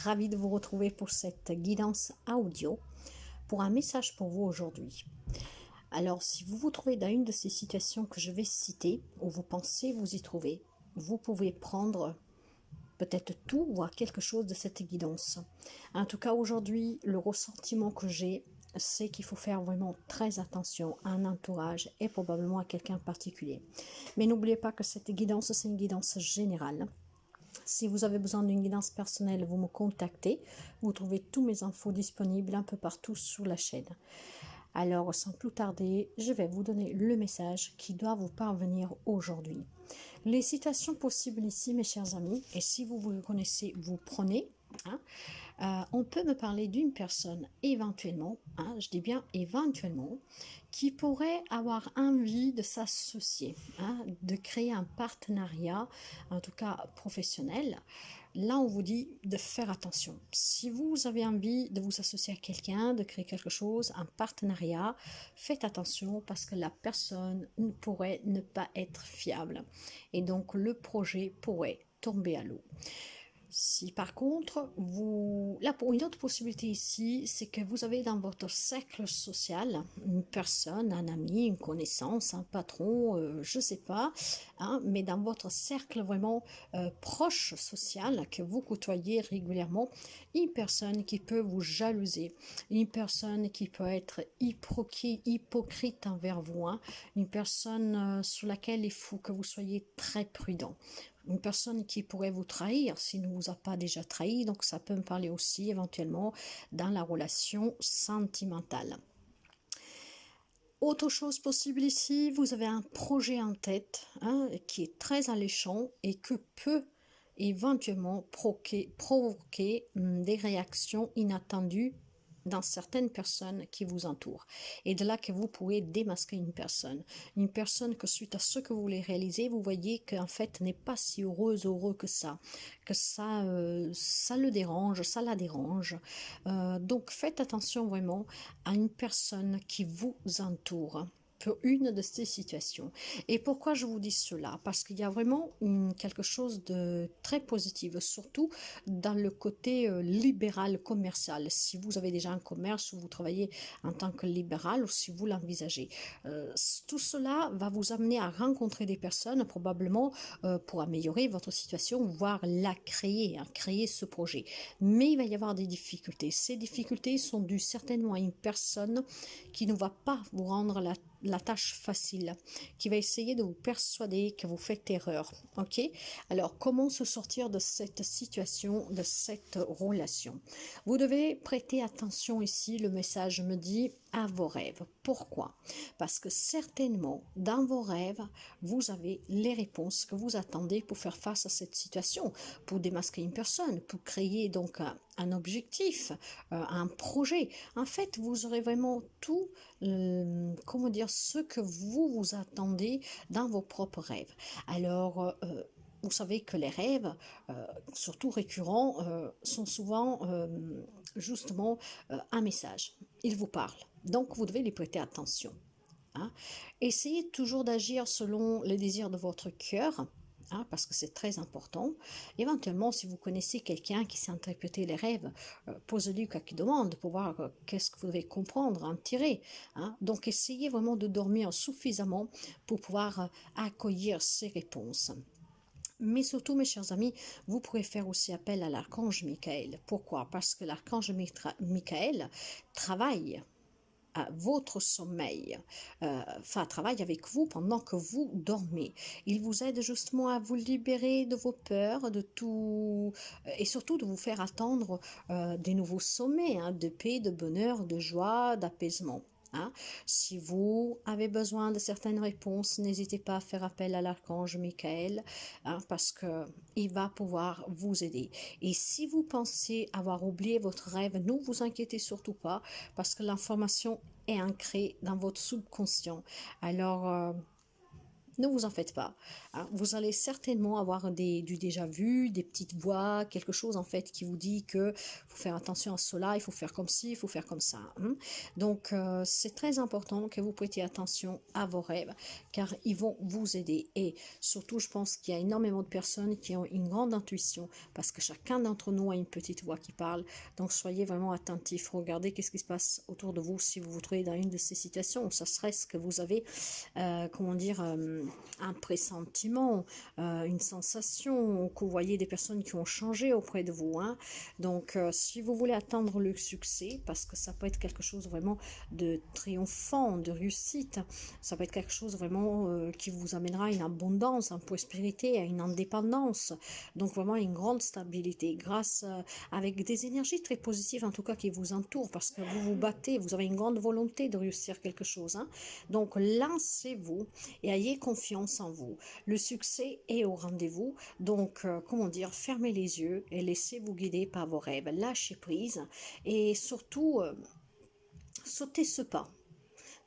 ravie de vous retrouver pour cette guidance audio, pour un message pour vous aujourd'hui. Alors, si vous vous trouvez dans une de ces situations que je vais citer, ou vous pensez vous y trouver, vous pouvez prendre peut-être tout, voire quelque chose de cette guidance. En tout cas, aujourd'hui, le ressentiment que j'ai, c'est qu'il faut faire vraiment très attention à un entourage et probablement à quelqu'un en particulier. Mais n'oubliez pas que cette guidance, c'est une guidance générale. Si vous avez besoin d'une guidance personnelle, vous me contactez. Vous trouvez tous mes infos disponibles un peu partout sur la chaîne. Alors, sans plus tarder, je vais vous donner le message qui doit vous parvenir aujourd'hui. Les citations possibles ici, mes chers amis, et si vous vous connaissez, vous prenez. On peut me parler d'une personne éventuellement, je dis bien éventuellement, qui pourrait avoir envie de s'associer, de créer un partenariat, en tout cas professionnel. Là, on vous dit de faire attention. Si vous avez envie de vous associer à quelqu'un, de créer quelque chose, un partenariat, faites attention parce que la personne pourrait ne pas être fiable. Et donc, le projet pourrait tomber à l'eau. Si par contre, pour une autre possibilité ici, c'est que vous avez dans votre cercle social une personne, un ami, une connaissance, un patron, je ne sais pas, mais dans votre cercle vraiment proche social que vous côtoyez régulièrement, une personne qui peut vous jalouser, une personne qui peut être hypocrite envers vous, une personne sur laquelle il faut que vous soyez très prudent. Une personne qui pourrait vous trahir s'il ne vous a pas déjà trahi, donc ça peut me parler aussi éventuellement dans la relation sentimentale. Autre chose possible ici, vous avez un projet en tête qui est très alléchant et que peut éventuellement provoquer des réactions inattendues dans certaines personnes qui vous entourent. Et de là que vous pouvez démasquer une personne que suite à ce que vous voulez réaliser, vous voyez qu'en fait n'est pas si heureux que ça le dérange, ça la dérange. Donc faites attention vraiment à une personne qui vous entoure pour une de ces situations. Et pourquoi je vous dis cela? Parce qu'il y a vraiment quelque chose de très positif, surtout dans le côté libéral commercial. Si vous avez déjà un commerce ou vous travaillez en tant que libéral ou si vous l'envisagez. Tout cela va vous amener à rencontrer des personnes probablement pour améliorer votre situation, voire la créer ce projet. Mais il va y avoir des difficultés. Ces difficultés sont dues certainement à une personne qui ne va pas vous rendre la tâche facile, qui va essayer de vous persuader que vous faites erreur. Ok? Alors, comment se sortir de cette situation, de cette relation? Vous devez prêter attention ici, le message me dit, à vos rêves. Pourquoi? Parce que certainement, dans vos rêves, vous avez les réponses que vous attendez pour faire face à cette situation, pour démasquer une personne, pour créer donc un objectif, un projet. En fait, vous aurez vraiment tout, ce que vous attendez dans vos propres rêves. Alors, vous savez que les rêves, surtout récurrents, sont souvent justement un message. Ils vous parlent. Donc, vous devez les prêter attention. Essayez toujours d'agir selon les désirs de votre cœur, parce que c'est très important. Éventuellement, si vous connaissez quelqu'un qui sait interpréter les rêves, posez-lui quelques demandes pour voir qu'est-ce que vous devez comprendre, en tirer. Donc, essayez vraiment de dormir suffisamment pour pouvoir accueillir ces réponses. Mais surtout, mes chers amis, vous pourrez faire aussi appel à l'archange Michael. Pourquoi? Parce que l'archange Michael travaille à votre sommeil, travaille avec vous pendant que vous dormez. Il vous aide justement à vous libérer de vos peurs, de tout, et surtout de vous faire attendre des nouveaux sommets, de paix, de bonheur, de joie, d'apaisement. Si vous avez besoin de certaines réponses, n'hésitez pas à faire appel à l'archange Michael, parce qu'il va pouvoir vous aider. Et si vous pensez avoir oublié votre rêve, ne vous inquiétez surtout pas, parce que l'information est ancrée dans votre subconscient. Alors, Ne vous en faites pas. Hein. Vous allez certainement avoir du déjà vu, des petites voix, quelque chose en fait qui vous dit que faut faire attention à cela, il faut faire comme ci, il faut faire comme ça. Hein. Donc c'est très important que vous prêtiez attention à vos rêves car ils vont vous aider. Et surtout, je pense qu'il y a énormément de personnes qui ont une grande intuition parce que chacun d'entre nous a une petite voix qui parle. Donc soyez vraiment attentifs. Regardez qu'est-ce qui se passe autour de vous si vous vous trouvez dans une de ces situations. Ça serait ce que vous avez, comment dire, un pressentiment, une sensation, que vous voyez des personnes qui ont changé auprès de vous. Hein. Donc, si vous voulez atteindre le succès, parce que ça peut être quelque chose vraiment de triomphant, de réussite, ça peut être quelque chose vraiment qui vous amènera à une abondance, une prospérité, à une indépendance, donc vraiment une grande stabilité, grâce avec des énergies très positives en tout cas qui vous entourent, parce que vous vous battez, vous avez une grande volonté de réussir quelque chose. Hein. Donc, lancez-vous et ayez confiance en vous. Le succès est au rendez-vous, donc comment dire, fermez les yeux et laissez-vous guider par vos rêves, lâchez prise et surtout sautez ce pas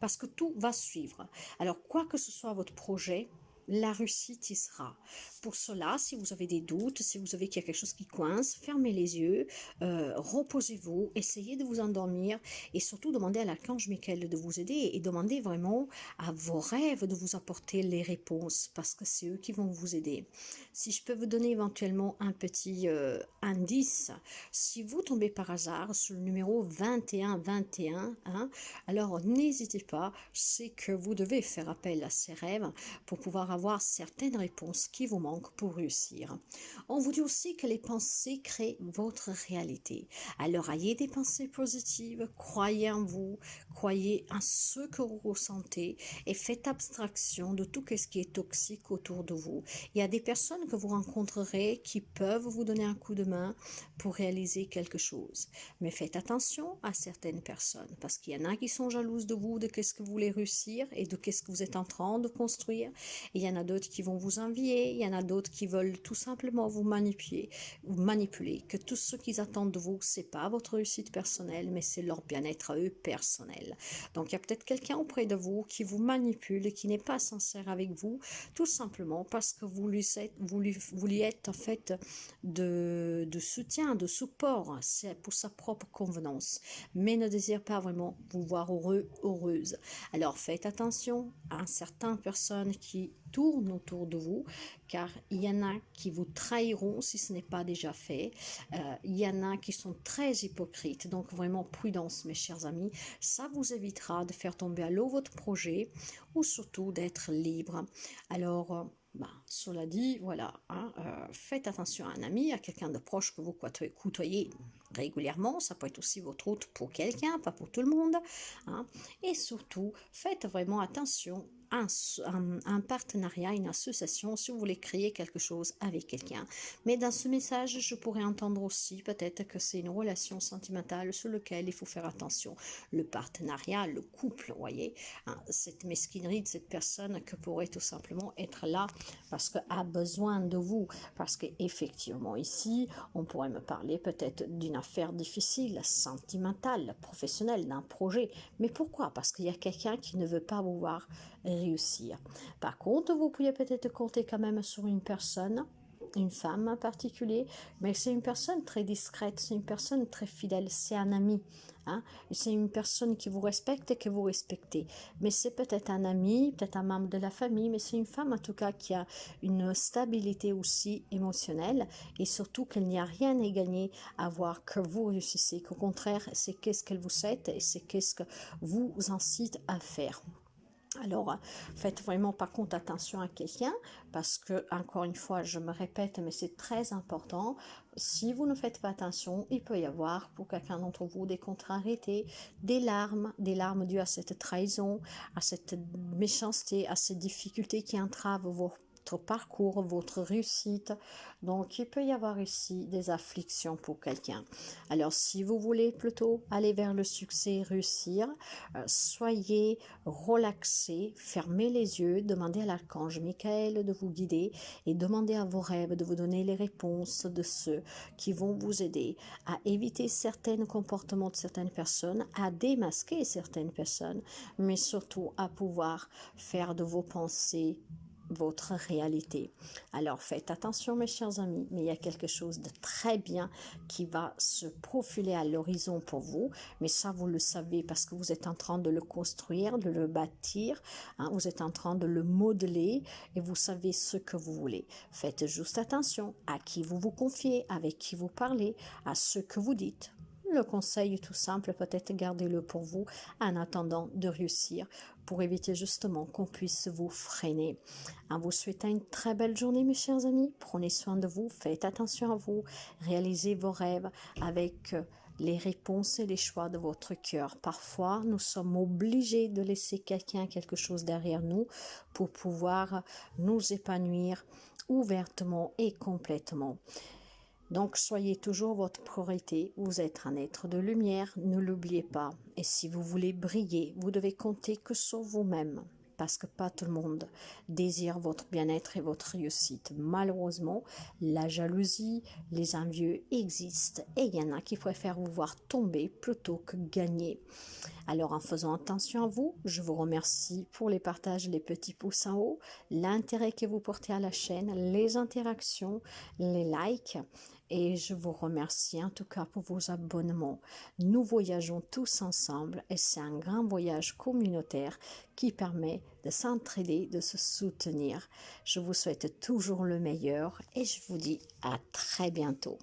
parce que tout va suivre. Alors quoi que ce soit votre projet, la réussite y sera. Pour cela, si vous avez des doutes, si vous savez qu'il y a quelque chose qui coince, fermez les yeux, reposez-vous, essayez de vous endormir et surtout demandez à l'archange Michael de vous aider et demandez vraiment à vos rêves de vous apporter les réponses parce que c'est eux qui vont vous aider. Si je peux vous donner éventuellement un petit indice, si vous tombez par hasard sur le numéro 2121, hein, alors n'hésitez pas, c'est que vous devez faire appel à ces rêves pour pouvoir avoir certaines réponses qui vous manquent pour réussir. On vous dit aussi que les pensées créent votre réalité. Alors ayez des pensées positives, croyez en vous, croyez en ce que vous ressentez et faites abstraction de tout ce qui est toxique autour de vous. Il y a des personnes que vous rencontrerez qui peuvent vous donner un coup de main pour réaliser quelque chose. Mais faites attention à certaines personnes parce qu'il y en a qui sont jalouses de vous, de ce que vous voulez réussir et de ce que vous êtes en train de construire. Il y en a d'autres qui vont vous envier, il y en a d'autres qui veulent tout simplement vous manipuler, que tout ce qu'ils attendent de vous, c'est pas votre réussite personnelle, mais c'est leur bien-être à eux personnel. Donc il y a peut-être quelqu'un auprès de vous qui vous manipule et qui n'est pas sincère avec vous, tout simplement parce que vous lui êtes en fait de soutien, de support, c'est pour sa propre convenance, mais ne désire pas vraiment vous voir heureux, heureuse. Alors faites attention à certaines personnes qui tournent autour de vous, car il y en a qui vous trahiront si ce n'est pas déjà fait. Il y en a qui sont très hypocrites, donc vraiment prudence mes chers amis, ça vous évitera de faire tomber à l'eau votre projet ou surtout d'être libre. Alors cela dit, voilà, hein, faites attention à un ami, à quelqu'un de proche que vous côtoyez régulièrement, ça peut être aussi votre route pour quelqu'un, pas pour tout le monde, hein, et surtout, faites vraiment attention à un partenariat, une association, si vous voulez créer quelque chose avec quelqu'un. Mais dans ce message, je pourrais entendre aussi peut-être que c'est une relation sentimentale sur laquelle il faut faire attention. Le partenariat, le couple, voyez, hein, cette mesquinerie de cette personne que pourrait tout simplement être là parce qu'elle a besoin de vous, parce qu'effectivement ici, on pourrait me parler peut-être d'une affaire difficile, sentimentale, professionnelle, d'un projet, mais pourquoi? Parce qu'il y a quelqu'un qui ne veut pas vous voir réussir. Par contre, vous pouvez peut-être compter quand même sur une personne, une femme en particulier, mais c'est une personne très discrète, c'est une personne très fidèle, c'est un ami. Hein? C'est une personne qui vous respecte et que vous respectez. Mais c'est peut-être un ami, peut-être un membre de la famille, mais c'est une femme en tout cas qui a une stabilité aussi émotionnelle et surtout qu'il n'y a rien à gagner à voir que vous réussissez, qu'au contraire, c'est qu'est-ce qu'elle vous souhaite et c'est qu'est-ce que vous incite à faire. Alors, faites vraiment par contre attention à quelqu'un parce que, encore une fois, je me répète, mais c'est très important. Si vous ne faites pas attention, il peut y avoir pour quelqu'un d'entre vous des contrariétés, des larmes dues à cette trahison, à cette méchanceté, à ces difficultés qui entravent votre parcours, votre réussite. Donc, il peut y avoir ici des afflictions pour quelqu'un. Alors, si vous voulez plutôt aller vers le succès et réussir, soyez relaxés, fermez les yeux, demandez à l'archange Michael de vous guider et demandez à vos rêves de vous donner les réponses de ceux qui vont vous aider à éviter certains comportements de certaines personnes, à démasquer certaines personnes, mais surtout à pouvoir faire de vos pensées votre réalité. Alors faites attention mes chers amis, mais il y a quelque chose de très bien qui va se profiler à l'horizon pour vous, mais ça vous le savez parce que vous êtes en train de le construire, de le bâtir, hein, vous êtes en train de le modeler et vous savez ce que vous voulez. Faites juste attention à qui vous vous confiez, avec qui vous parlez, à ce que vous dites. Le conseil tout simple, peut-être gardez-le pour vous en attendant de réussir pour éviter justement qu'on puisse vous freiner. En vous souhaitant une très belle journée mes chers amis, prenez soin de vous, faites attention à vous, réalisez vos rêves avec les réponses et les choix de votre cœur. Parfois, nous sommes obligés de laisser quelque chose derrière nous pour pouvoir nous épanouir ouvertement et complètement. Donc, soyez toujours votre priorité. Vous êtes un être de lumière, ne l'oubliez pas. Et si vous voulez briller, vous devez compter que sur vous-même. Parce que pas tout le monde désire votre bien-être et votre réussite. Malheureusement, la jalousie, les envieux existent et il y en a qui préfèrent vous voir tomber plutôt que gagner. Alors en faisant attention à vous, je vous remercie pour les partages, les petits pouces en haut, l'intérêt que vous portez à la chaîne, les interactions, les likes. Et je vous remercie en tout cas pour vos abonnements. Nous voyageons tous ensemble et c'est un grand voyage communautaire qui permet de s'entraider, de se soutenir. Je vous souhaite toujours le meilleur et je vous dis à très bientôt.